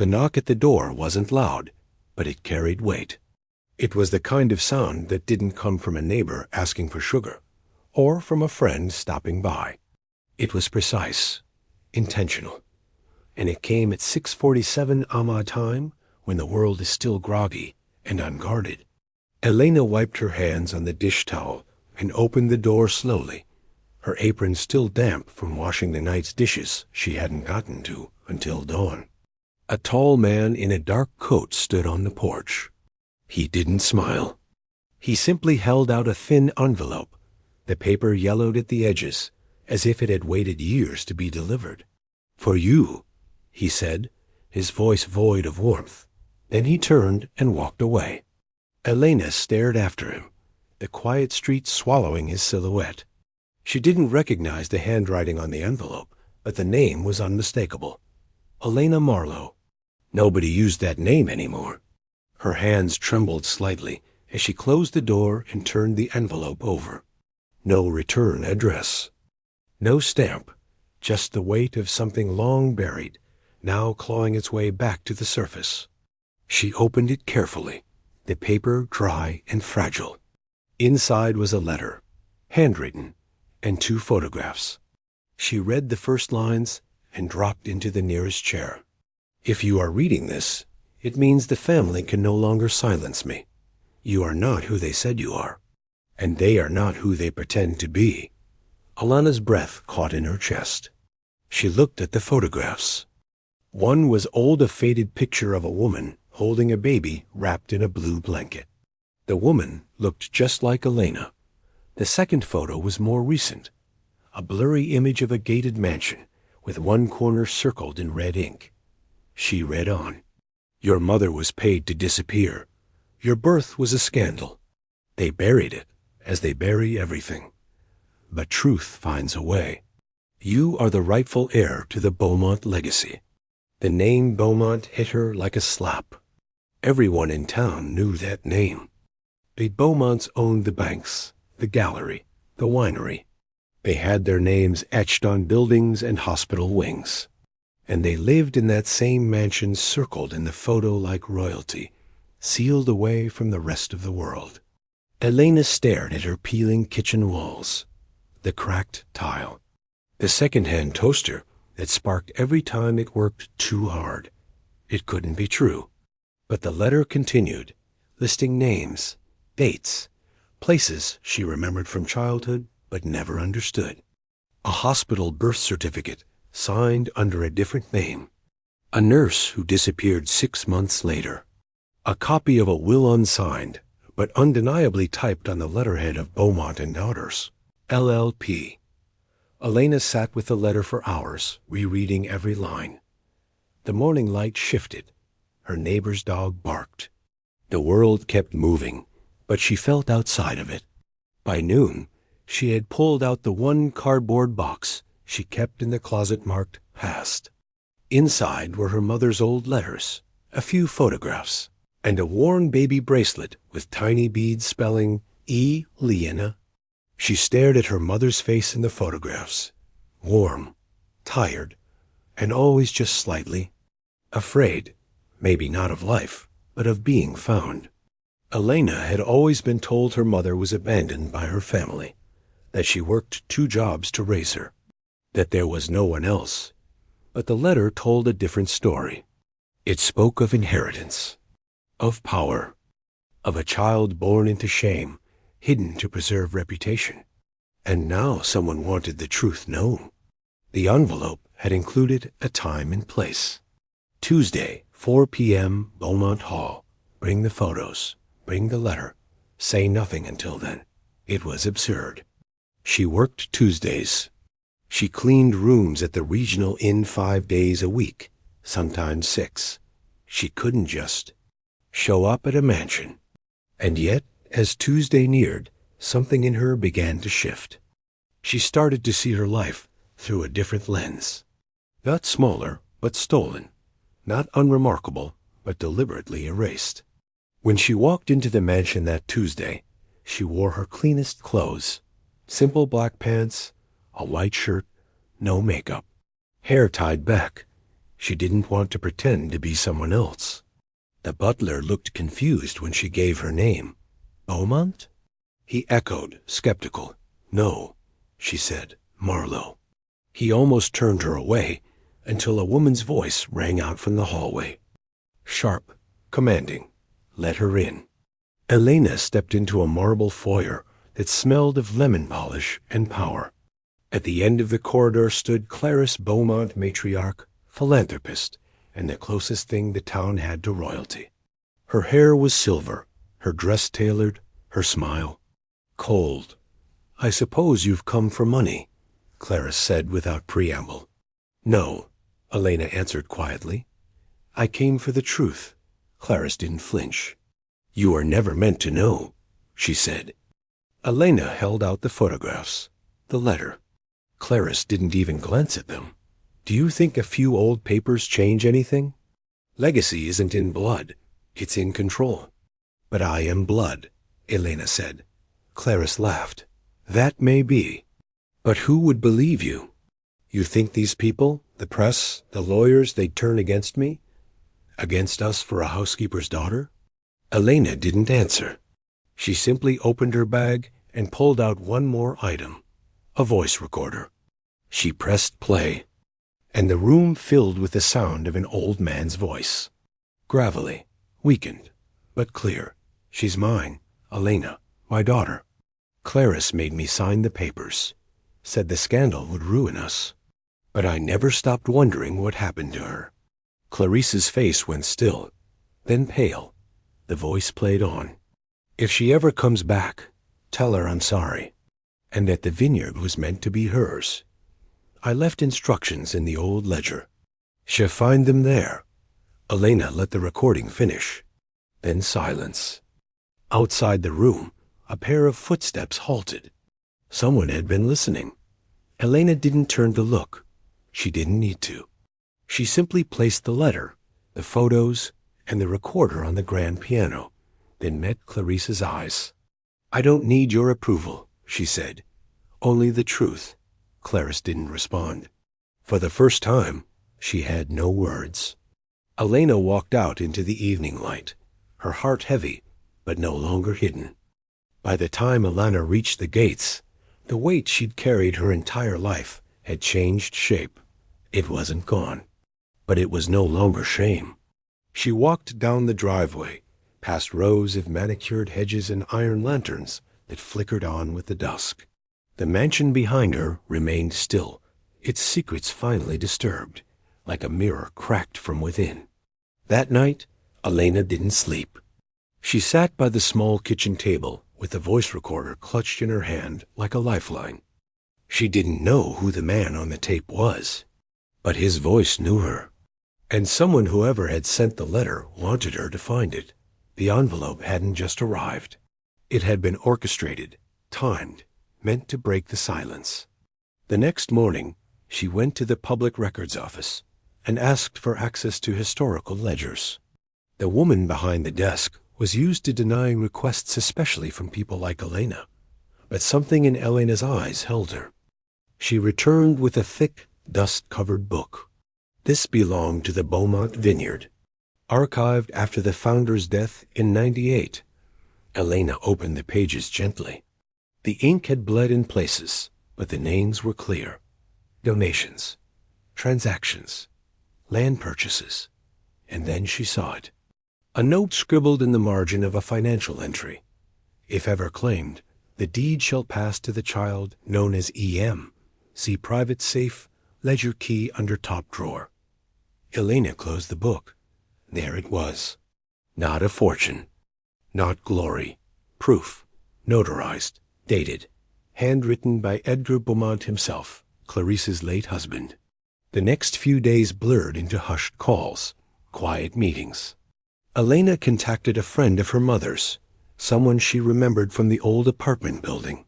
The knock at the door wasn't loud, but it carried weight. It was the kind of sound that didn't come from a neighbor asking for sugar, or from a friend stopping by. It was precise, intentional, and it came at 6:47 Ahmad time, when the world is still groggy and unguarded. Elena wiped her hands on the dish towel and opened the door slowly, her apron still damp from washing the night's dishes she hadn't gotten to until dawn. A tall man in a dark coat stood on the porch. He didn't smile. He simply held out a thin envelope, the paper yellowed at the edges, as if it had waited years to be delivered. "For you," he said, his voice void of warmth. Then he turned and walked away. Elena stared after him, the quiet street swallowing his silhouette. She didn't recognize the handwriting on the envelope, but the name was unmistakable. Elena Marlowe. Nobody used that name anymore. Her hands trembled slightly as she closed the door and turned the envelope over. No return address. No stamp, just the weight of something long buried, now clawing its way back to the surface. She opened it carefully, the paper dry and fragile. Inside was a letter, handwritten, and 2 photographs. She read the first lines and dropped into the nearest chair. "If you are reading this, it means the family can no longer silence me. You are not who they said you are, and they are not who they pretend to be." Alana's breath caught in her chest. She looked at the photographs. One was a faded picture of a woman holding a baby wrapped in a blue blanket. The woman looked just like Elena. The second photo was more recent, a blurry image of a gated mansion with one corner circled in red ink. She read on. "Your mother was paid to disappear. Your birth was a scandal. They buried it, as they bury everything. But truth finds a way. You are the rightful heir to the Beaumont legacy." The name Beaumont hit her like a slap. Everyone in town knew that name. The Beaumonts owned the banks, the gallery, the winery. They had their names etched on buildings and hospital wings. And they lived in that same mansion circled in the photo like royalty, sealed away from the rest of the world. Elena stared at her peeling kitchen walls, the cracked tile, the second-hand toaster that sparked every time it worked too hard. It couldn't be true. But the letter continued, listing names, dates, places she remembered from childhood but never understood. A hospital birth certificate signed under a different name. A nurse who disappeared 6 months later. A copy of a will unsigned, but undeniably typed on the letterhead of Beaumont and Daughters, LLP. Elena sat with the letter for hours, rereading every line. The morning light shifted. Her neighbor's dog barked. The world kept moving, but she felt outside of it. By noon, she had pulled out the one cardboard box she kept in the closet marked Past. Inside were her mother's old letters, a few photographs, and a worn baby bracelet with tiny beads spelling E. Liena. She stared at her mother's face in the photographs, warm, tired, and always just slightly afraid, maybe not of life, but of being found. Elena had always been told her mother was abandoned by her family, that she worked 2 jobs to raise her, that there was no one else. But the letter told a different story. It spoke of inheritance, of power, of a child born into shame, hidden to preserve reputation. And now someone wanted the truth known. The envelope had included a time and place. Tuesday, 4 p.m., Beaumont Hall. Bring the photos. Bring the letter. Say nothing until then. It was absurd. She worked Tuesdays. She cleaned rooms at the regional inn 5 days a week, sometimes 6. She couldn't just show up at a mansion. And yet, as Tuesday neared, something in her began to shift. She started to see her life through a different lens. Not smaller, but stolen. Not unremarkable, but deliberately erased. When she walked into the mansion that Tuesday, she wore her cleanest clothes. Simple black pants, a white shirt, no makeup. Hair tied back. She didn't want to pretend to be someone else. The butler looked confused when she gave her name. Beaumont? He echoed, skeptical. No, she said, Marlowe. He almost turned her away until a woman's voice rang out from the hallway. Sharp, commanding. Let her in. Elena stepped into a marble foyer that smelled of lemon polish and power. At the end of the corridor stood Clarice Beaumont, matriarch, philanthropist, and the closest thing the town had to royalty. Her hair was silver, her dress tailored, her smile cold. I suppose you've come for money, Clarice said without preamble. No, Elena answered quietly. I came for the truth. Clarice didn't flinch. You are never meant to know, she said. Elena held out the photographs, the letter. Clarice didn't even glance at them. Do you think a few old papers change anything? Legacy isn't in blood, it's in control. But I am blood, Elena said. Clarice laughed. That may be. But who would believe you? You think these people, the press, the lawyers, they'd turn against me? Against us for a housekeeper's daughter? Elena didn't answer. She simply opened her bag and pulled out one more item, a voice recorder. She pressed play, and the room filled with the sound of an old man's voice. Gravelly, weakened, but clear. She's mine, Elena, my daughter. Clarice made me sign the papers, said the scandal would ruin us. But I never stopped wondering what happened to her. Clarice's face went still, then pale. The voice played on. If she ever comes back, tell her I'm sorry, and that the vineyard was meant to be hers. I left instructions in the old ledger. She'll find them there. Elena let the recording finish. Then silence. Outside the room, a pair of footsteps halted. Someone had been listening. Elena didn't turn to look. She didn't need to. She simply placed the letter, the photos, and the recorder on the grand piano, then met Clarice's eyes. I don't need your approval, she said. Only the truth. Clarice didn't respond. For the first time, she had no words. Elena walked out into the evening light, her heart heavy, but no longer hidden. By the time Elena reached the gates, the weight she'd carried her entire life had changed shape. It wasn't gone, but it was no longer shame. She walked down the driveway, past rows of manicured hedges and iron lanterns that flickered on with the dusk. The mansion behind her remained still, its secrets finally disturbed, like a mirror cracked from within. That night, Elena didn't sleep. She sat by the small kitchen table with the voice recorder clutched in her hand like a lifeline. She didn't know who the man on the tape was, but his voice knew her. And someone whoever had sent the letter wanted her to find it. The envelope hadn't just arrived. It had been orchestrated, timed, meant to break the silence. The next morning, she went to the public records office and asked for access to historical ledgers. The woman behind the desk was used to denying requests especially from people like Elena, but something in Elena's eyes held her. She returned with a thick, dust-covered book. This belonged to the Beaumont vineyard, archived after the founder's death in '98. Elena opened the pages gently. The ink had bled in places, but the names were clear. Donations, transactions, land purchases. And then she saw it. A note scribbled in the margin of a financial entry. If ever claimed, the deed shall pass to the child known as E.M. See private safe, ledger key under top drawer. Elena closed the book. There it was. Not a fortune. Not glory. Proof. Notarized. Dated. Handwritten by Edgar Beaumont himself, Clarice's late husband. The next few days blurred into hushed calls, quiet meetings. Elena contacted a friend of her mother's, someone she remembered from the old apartment building.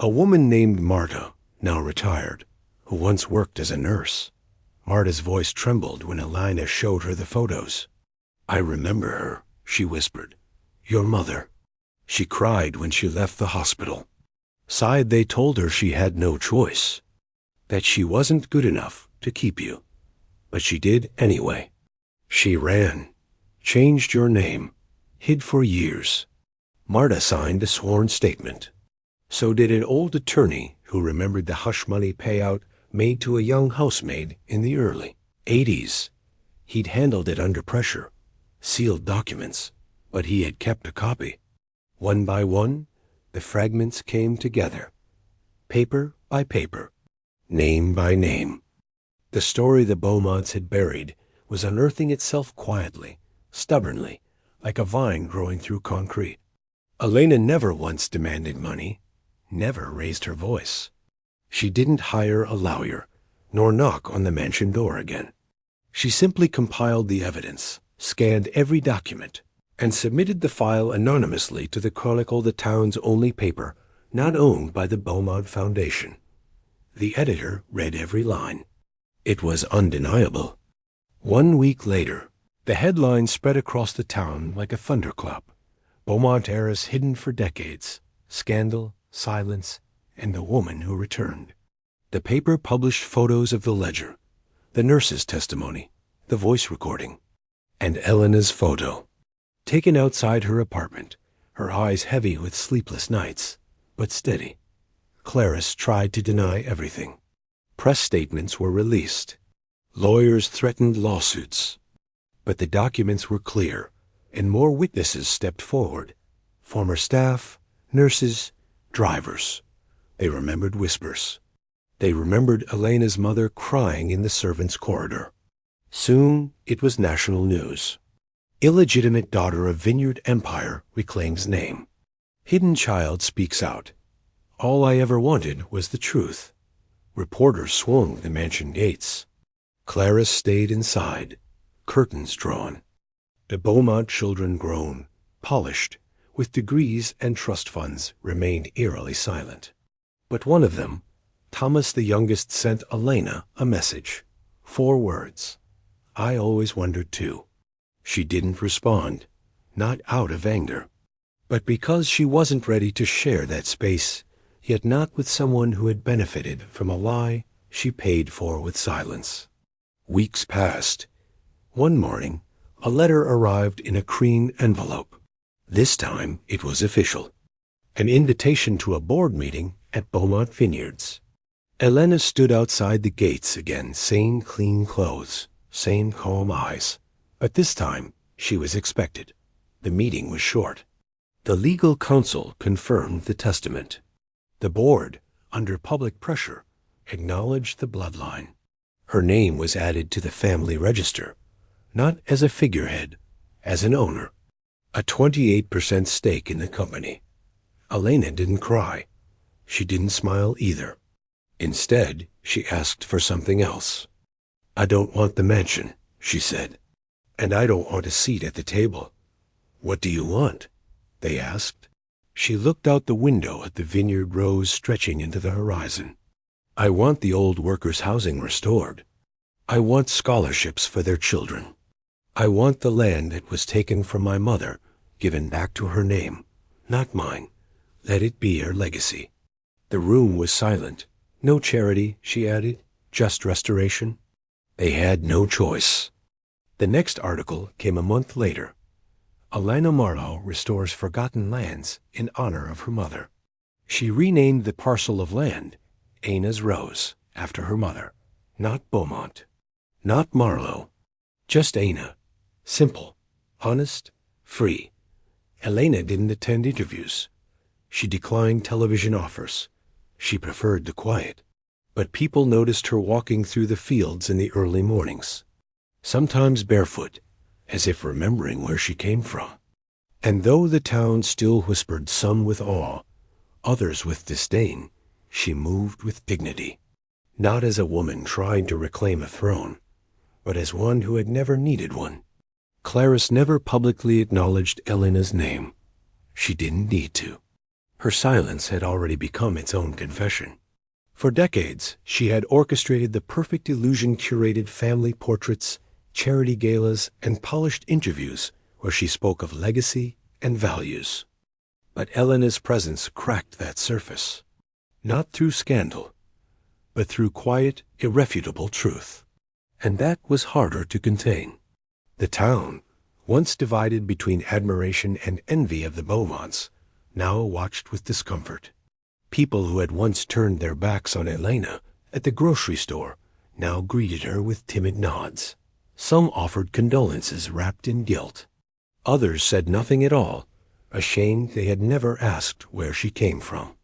A woman named Marta, now retired, who once worked as a nurse. Marta's voice trembled when Elena showed her the photos. I remember her, she whispered. Your mother. She cried when she left the hospital. Sighed they told her she had no choice, that she wasn't good enough to keep you. But she did anyway. She ran, changed your name, hid for years. Marta signed a sworn statement. So did an old attorney who remembered the hush money payout made to a young housemaid in the early '80s. He'd handled it under pressure, sealed documents, but he had kept a copy. One by one, the fragments came together, paper by paper, name by name. The story the Beaumonts had buried was unearthing itself quietly, stubbornly, like a vine growing through concrete. Elena never once demanded money, never raised her voice. She didn't hire a lawyer, nor knock on the mansion door again. She simply compiled the evidence, scanned every document, and submitted the file anonymously to the Chronicle, the town's only paper, not owned by the Beaumont Foundation. The editor read every line. It was undeniable. 1 week later, the headline spread across the town like a thunderclap. Beaumont heiress hidden for decades, scandal, silence, and the woman who returned. The paper published photos of the ledger, the nurse's testimony, the voice recording, and Elena's photo. Taken outside her apartment, her eyes heavy with sleepless nights, but steady. Clarice tried to deny everything. Press statements were released. Lawyers threatened lawsuits. But the documents were clear, and more witnesses stepped forward. Former staff, nurses, drivers. They remembered whispers. They remembered Elena's mother crying in the servants' corridor. Soon it was national news. Illegitimate daughter of Vineyard Empire reclaims name. Hidden child speaks out. All I ever wanted was the truth. Reporters swung the mansion gates. Clarice stayed inside, curtains drawn. The Beaumont children grown, polished, with degrees and trust funds, remained eerily silent. But one of them, Thomas the youngest, sent Elena a message. 4 words. I always wondered too. She didn't respond, not out of anger, but because she wasn't ready to share that space, yet not with someone who had benefited from a lie she paid for with silence. Weeks passed. One morning, a letter arrived in a green envelope. This time it was official. An invitation to a board meeting at Beaumont Vineyards. Elena stood outside the gates again, same clean clothes, same calm eyes. But this time she was expected. The meeting was short. The legal counsel confirmed the testament. The board, under public pressure, acknowledged the bloodline. Her name was added to the family register, not as a figurehead, as an owner. A 28% stake in the company. Elena didn't cry. She didn't smile either. Instead, she asked for something else. I don't want the mansion, she said. And I don't want a seat at the table. What do you want? They asked. She looked out the window at the vineyard rows stretching into the horizon. I want the old workers' housing restored. I want scholarships for their children. I want the land that was taken from my mother, given back to her name, not mine. Let it be her legacy. The room was silent. No charity, she added, just restoration. They had no choice. The next article came a month later. Elena Marlowe restores forgotten lands in honor of her mother. She renamed the parcel of land Ana's Rose, after her mother. Not Beaumont. Not Marlowe. Just Ana. Simple, honest, free. Elena didn't attend interviews. She declined television offers. She preferred the quiet. But people noticed her walking through the fields in the early mornings, sometimes barefoot, as if remembering where she came from. And though the town still whispered, some with awe, others with disdain, she moved with dignity, not as a woman trying to reclaim a throne, but as one who had never needed one. Clarice never publicly acknowledged Elena's name. She didn't need to. Her silence had already become its own confession. For decades, she had orchestrated the perfect illusion, curated family portraits, charity galas, and polished interviews where she spoke of legacy and values. But Elena's presence cracked that surface, not through scandal, but through quiet, irrefutable truth. and that was harder to contain. The town, once divided between admiration and envy of the Beaumonts, now watched with discomfort. People who had once turned their backs on Elena at the grocery store now greeted her with timid nods. Some offered condolences wrapped in guilt. Others said nothing at all, ashamed they had never asked where she came from.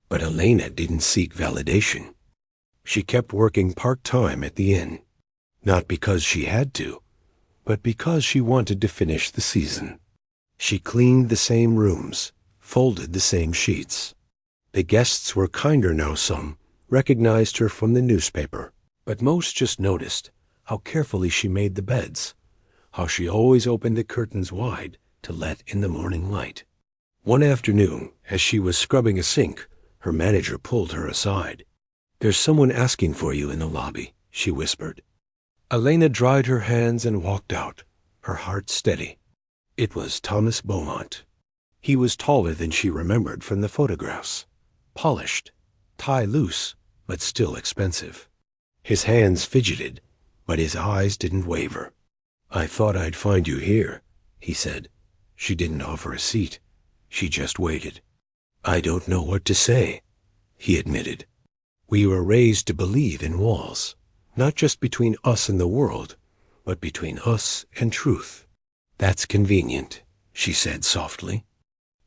But Elena didn't seek validation. She kept working part-time at the inn, not because she had to, but because she wanted to finish the season. She cleaned the same rooms, folded the same sheets. The guests were kinder now. Some recognized her from the newspaper, but most just noticed how carefully she made the beds, how she always opened the curtains wide to let in the morning light. One afternoon, as she was scrubbing a sink, her manager pulled her aside. "There's someone asking for you in the lobby," she whispered. Elena dried her hands and walked out, her heart steady. It was Thomas Beaumont. He was taller than she remembered from the photographs, polished, tie loose, but still expensive. His hands fidgeted, but his eyes didn't waver. "I thought I'd find you here," he said. She didn't offer a seat. She just waited. "I don't know what to say," he admitted. "We were raised to believe in walls, not just between us and the world, but between us and truth." "That's convenient," she said softly.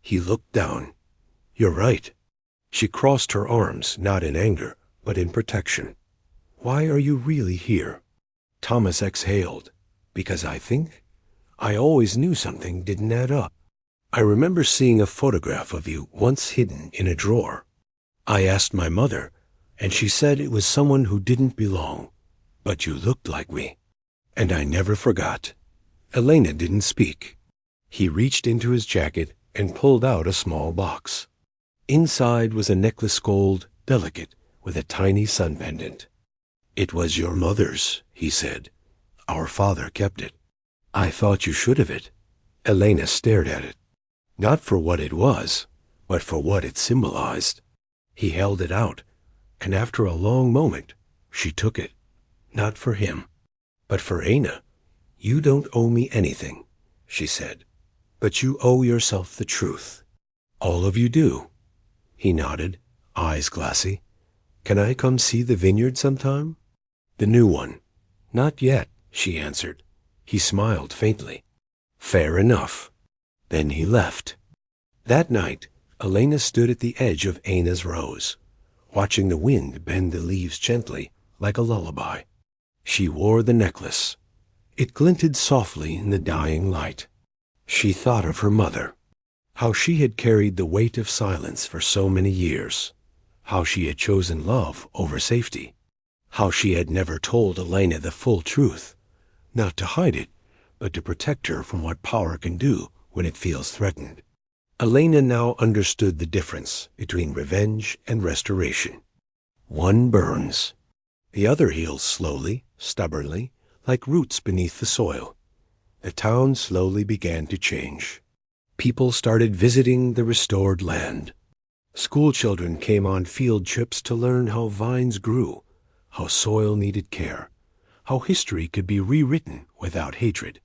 He looked down. "You're right." She crossed her arms, not in anger, but in protection. "Why are you really here?" Thomas exhaled. "Because I always knew something didn't add up. I remember seeing a photograph of you once hidden in a drawer. I asked my mother, and she said it was someone who didn't belong, but you looked like me. And I never forgot." Elena didn't speak. He reached into his jacket and pulled out a small box. Inside was a necklace, gold, delicate, with a tiny sun pendant. "It was your mother's," he said. "Our father kept it." "I thought you should have it." Elena stared at it. Not for what it was, but for what it symbolized. He held it out, and after a long moment, she took it. Not for him, but for Aina. "You don't owe me anything," she said, "but you owe yourself the truth. All of you do." He nodded, eyes glassy. "Can I come see the vineyard sometime?" "The new one?" "Not yet," she answered. He smiled faintly. "Fair enough." Then he left. That night, Elena stood at the edge of Aina's rose, watching the wind bend the leaves gently, like a lullaby. She wore the necklace. It glinted softly in the dying light. She thought of her mother, how she had carried the weight of silence for so many years, how she had chosen love over safety, how she had never told Elena the full truth, not to hide it, but to protect her from what power can do when it feels threatened. Elena now understood the difference between revenge and restoration. One burns. The other heals slowly, stubbornly, like roots beneath the soil. The town slowly began to change. People started visiting the restored land. School children came on field trips to learn how vines grew, how soil needed care, how history could be rewritten without hatred.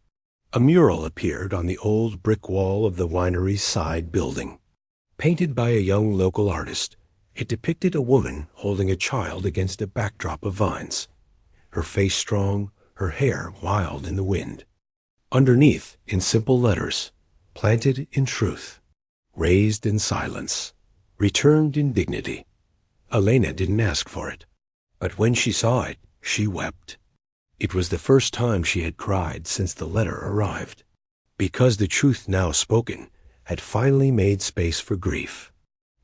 A mural appeared on the old brick wall of the winery's side building. Painted by a young local artist, it depicted a woman holding a child against a backdrop of vines, her face strong, her hair wild in the wind. Underneath, in simple letters, "Planted in truth, raised in silence, returned in dignity." Elena didn't ask for it, but when she saw it, she wept. It was the first time she had cried since the letter arrived, because the truth now spoken had finally made space for grief,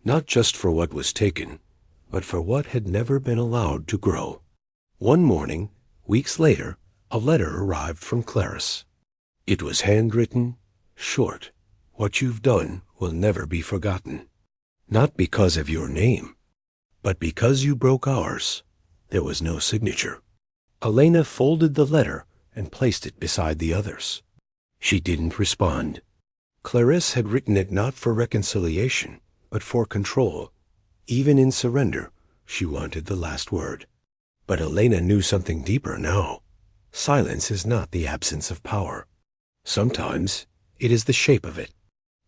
not just for what was taken, but for what had never been allowed to grow. One morning, weeks later, a letter arrived from Clarice. It was handwritten, short. "What you've done will never be forgotten. Not because of your name, but because you broke ours." There was no signature. Elena folded the letter and placed it beside the others. She didn't respond. Clarice had written it not for reconciliation, but for control. Even in surrender, she wanted the last word. But Elena knew something deeper now. Silence is not the absence of power. Sometimes it is the shape of it.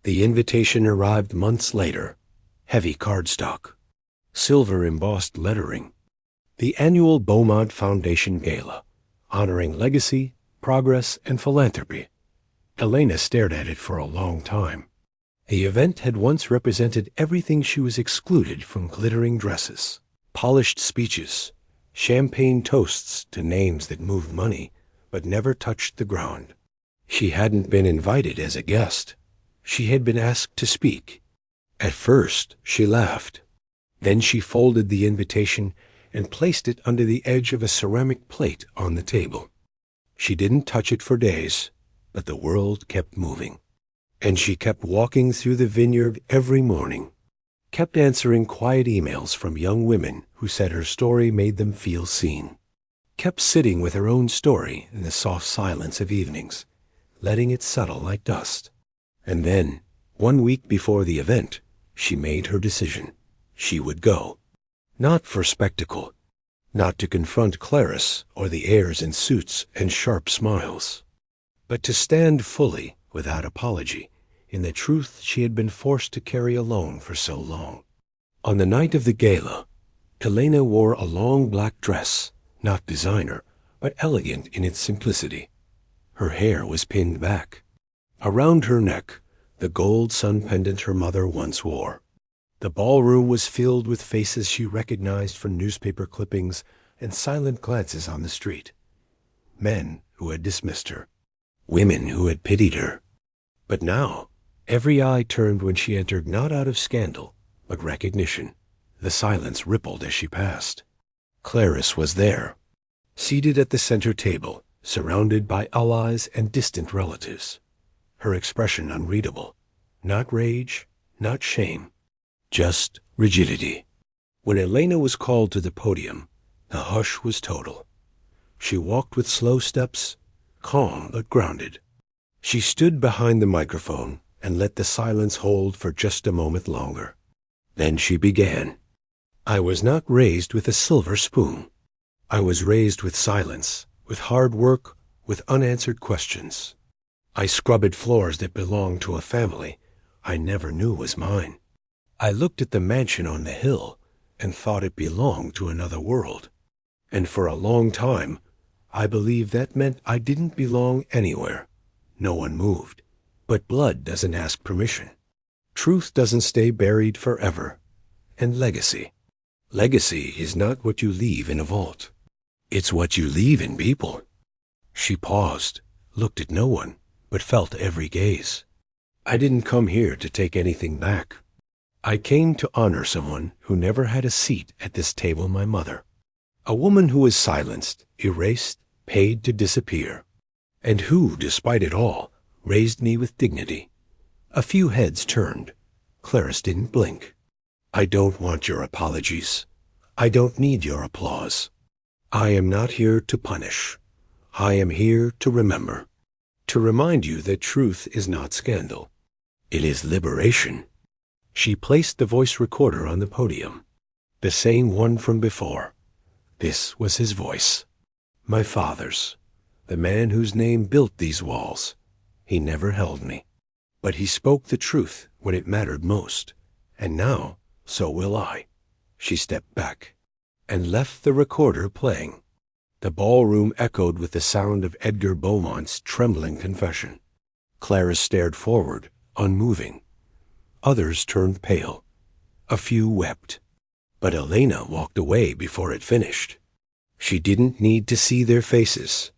The invitation arrived months later. Heavy cardstock. Silver embossed lettering. The annual Beaumont Foundation Gala, honoring legacy, progress, and philanthropy. Elena stared at it for a long time. The event had once represented everything she was excluded from: glittering dresses, polished speeches, champagne toasts to names that moved money but never touched the ground. She hadn't been invited as a guest. She had been asked to speak. At first, she laughed. Then she folded the invitation and placed it under the edge of a ceramic plate on the table. She didn't touch it for days, but the world kept moving. And she kept walking through the vineyard every morning, kept answering quiet emails from young women who said her story made them feel seen, kept sitting with her own story in the soft silence of evenings, letting it settle like dust. And then, 1 week before the event, she made her decision. She would go. Not for spectacle, not to confront Clarice or the heirs in suits and sharp smiles, but to stand fully, without apology, in the truth she had been forced to carry alone for so long. On the night of the gala, Elena wore a long black dress, not designer, but elegant in its simplicity. Her hair was pinned back. Around her neck, the gold sun pendant her mother once wore. The ballroom was filled with faces she recognized from newspaper clippings and silent glances on the street. Men who had dismissed her. Women who had pitied her. But now, every eye turned when she entered, not out of scandal, but recognition. The silence rippled as she passed. Clarice was there, seated at the center table, surrounded by allies and distant relatives. Her expression unreadable. Not rage, not shame, just rigidity. When Elena was called to the podium, the hush was total. She walked with slow steps, calm but grounded. She stood behind the microphone and let the silence hold for just a moment longer. Then she began. I was not raised with a silver spoon. I was raised with silence, with hard work, with unanswered questions. I scrubbed floors that belonged to a family I never knew was mine. I looked at the mansion on the hill and thought it belonged to another world. And for a long time, I believed that meant I didn't belong anywhere. No one moved. But blood doesn't ask permission. Truth doesn't stay buried forever. And legacy. Legacy is not what you leave in a vault. It's what you leave in people. She paused, looked at no one, but felt every gaze. I didn't come here to take anything back. I came to honor someone who never had a seat at this table, my mother. A woman who was silenced, erased, paid to disappear, and who, despite it all, raised me with dignity. A few heads turned. Clarice didn't blink. I don't want your apologies. I don't need your applause. I am not here to punish. I am here to remember. To remind you that truth is not scandal. It is liberation. She placed the voice recorder on the podium. The same one from before. This was his voice. My father's. The man whose name built these walls. He never held me. But he spoke the truth when it mattered most. And now, so will I. She stepped back and left the recorder playing. The ballroom echoed with the sound of Edgar Beaumont's trembling confession. Clarice stared forward, unmoving. Others turned pale. A few wept. But Elena walked away before it finished. She didn't need to see their faces.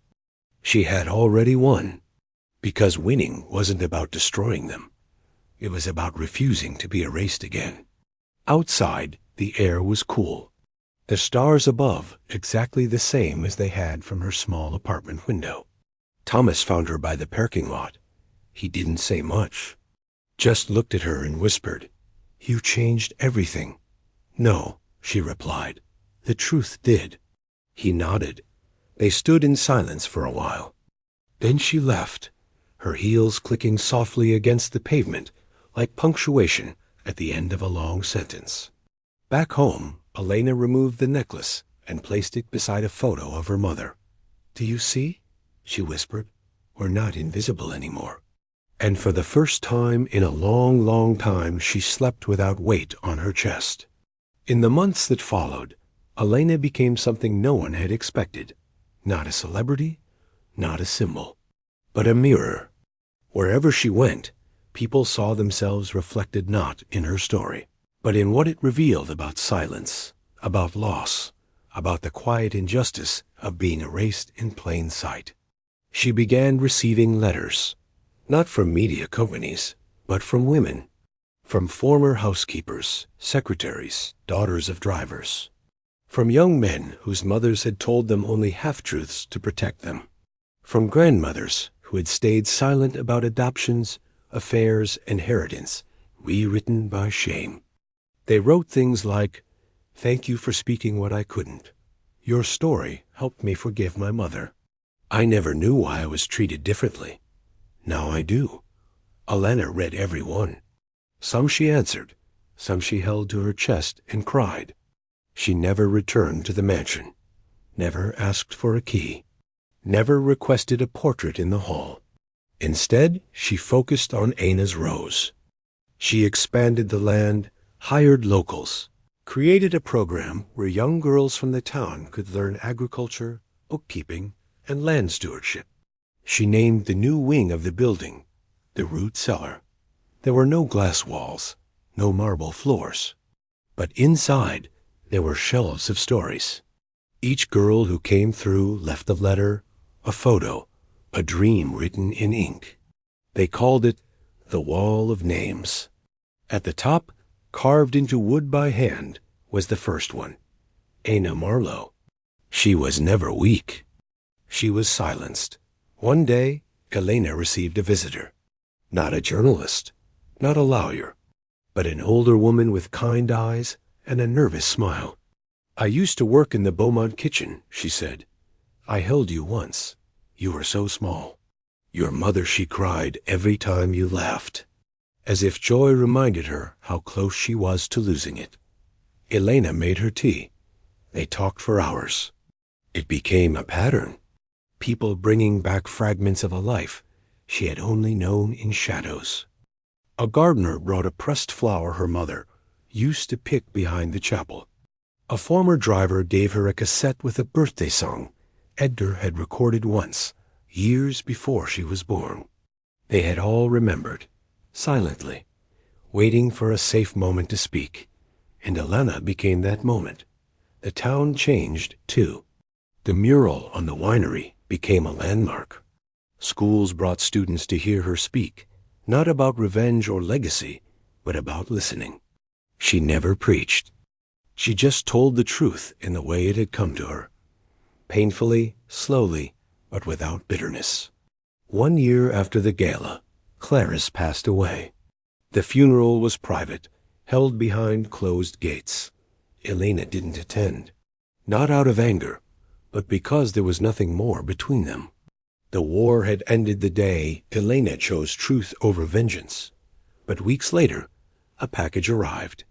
She had already won. Because winning wasn't about destroying them. It was about refusing to be erased again. Outside, the air was cool. The stars above exactly the same as they had from her small apartment window. Thomas found her by the parking lot. He didn't say much. Just looked at her and whispered, "You changed everything." "No," she replied. "The truth did." He nodded. They stood in silence for a while. Then she left, her heels clicking softly against the pavement like punctuation at the end of a long sentence. Back home, Elena removed the necklace and placed it beside a photo of her mother. "Do you see?" she whispered. "We're not invisible anymore." And for the first time in a long, long time, she slept without weight on her chest. In the months that followed, Elena became something no one had expected. Not a celebrity, not a symbol, but a mirror. Wherever she went, people saw themselves reflected not in her story, but in what it revealed about silence, about loss, about the quiet injustice of being erased in plain sight. She began receiving letters, not from media companies, but from women, from former housekeepers, secretaries, daughters of drivers, from young men whose mothers had told them only half-truths to protect them, from grandmothers who had stayed silent about adoptions, affairs, inheritance, rewritten by shame. They wrote things like, "Thank you for speaking what I couldn't. Your story helped me forgive my mother. I never knew why I was treated differently. Now I do." Elena read every one. Some she answered, some she held to her chest and cried. She never returned to the mansion, never asked for a key, never requested a portrait in the hall. Instead, she focused on Anna's rose. She expanded the land, hired locals, created a program where young girls from the town could learn agriculture, bookkeeping, and land stewardship. She named the new wing of the building the Root Cellar. There were no glass walls, no marble floors, but inside there were shelves of stories. Each girl who came through left a letter, a photo, a dream written in ink. They called it the Wall of Names. At the top, carved into wood by hand, was the first one, Anna Marlowe. She was never weak. She was silenced. One day, Elena received a visitor. Not a journalist, not a lawyer, but an older woman with kind eyes and a nervous smile. "I used to work in the Beaumont kitchen," she said. "I held you once. You were so small. Your mother," she cried, "every time you laughed," as if joy reminded her how close she was to losing it. Elena made her tea. They talked for hours. It became a pattern. People bringing back fragments of a life she had only known in shadows. A gardener brought a pressed flower her mother used to pick behind the chapel. A former driver gave her a cassette with a birthday song Edgar had recorded once, years before she was born. They had all remembered, silently, waiting for a safe moment to speak, and Elena became that moment. The town changed, too. The mural on the winery became a landmark. Schools brought students to hear her speak, not about revenge or legacy, but about listening. She never preached. She just told the truth in the way it had come to her, painfully, slowly, but without bitterness. 1 year after the gala, Clarice passed away. The funeral was private, held behind closed gates. Elena didn't attend, not out of anger, but because there was nothing more between them. The war had ended the day Elena chose truth over vengeance. But weeks later, a package arrived.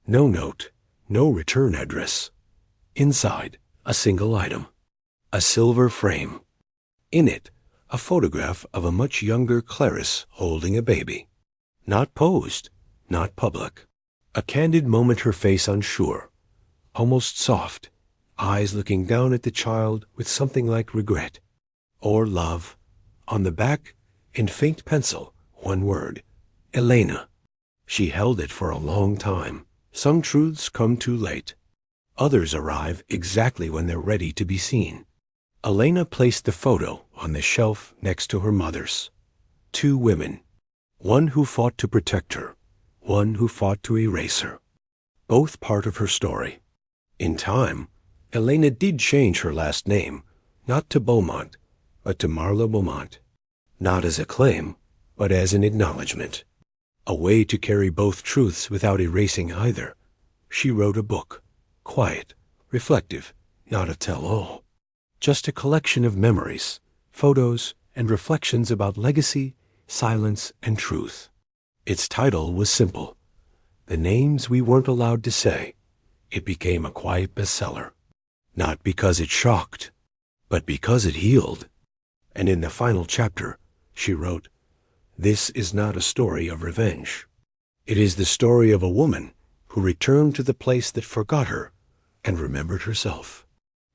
No note, no return address. Inside, a single item, a silver frame. In it, a photograph of a much younger Clarice holding a baby. Not posed, not public. A candid moment, her face unsure, almost soft, eyes looking down at the child with something like regret or love. On the back, in faint pencil, one word, Elena. She held it for a long time. Some truths come too late. Others arrive exactly when they're ready to be seen. Elena placed the photo on the shelf next to her mother's. 2 women, one who fought to protect her, one who fought to erase her. Both part of her story. In time, Elena did change her last name, not to Beaumont, but to Marlowe Beaumont. Not as a claim, but as an acknowledgement. A way to carry both truths without erasing either. She wrote a book, quiet, reflective, not a tell-all. Just a collection of memories, photos, and reflections about legacy, silence, and truth. Its title was simple, The Names We Weren't Allowed to Say. It became a quiet bestseller, not because it shocked, but because it healed. And in the final chapter, she wrote, "This is not a story of revenge. It is the story of a woman who returned to the place that forgot her and remembered herself.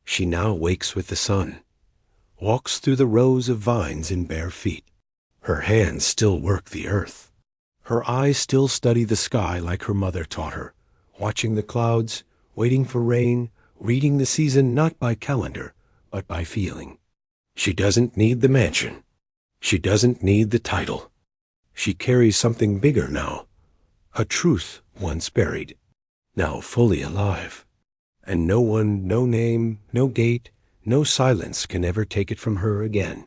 She now wakes with the sun, walks through the rows of vines in bare feet. Her hands still work the earth. Her eyes still study the sky like her mother taught her, watching the clouds, waiting for rain, reading the season not by calendar, but by feeling. She doesn't need the mansion. She doesn't need the title. She carries something bigger now, a truth once buried, now fully alive. And no one, no name, no gate, no silence can ever take it from her again.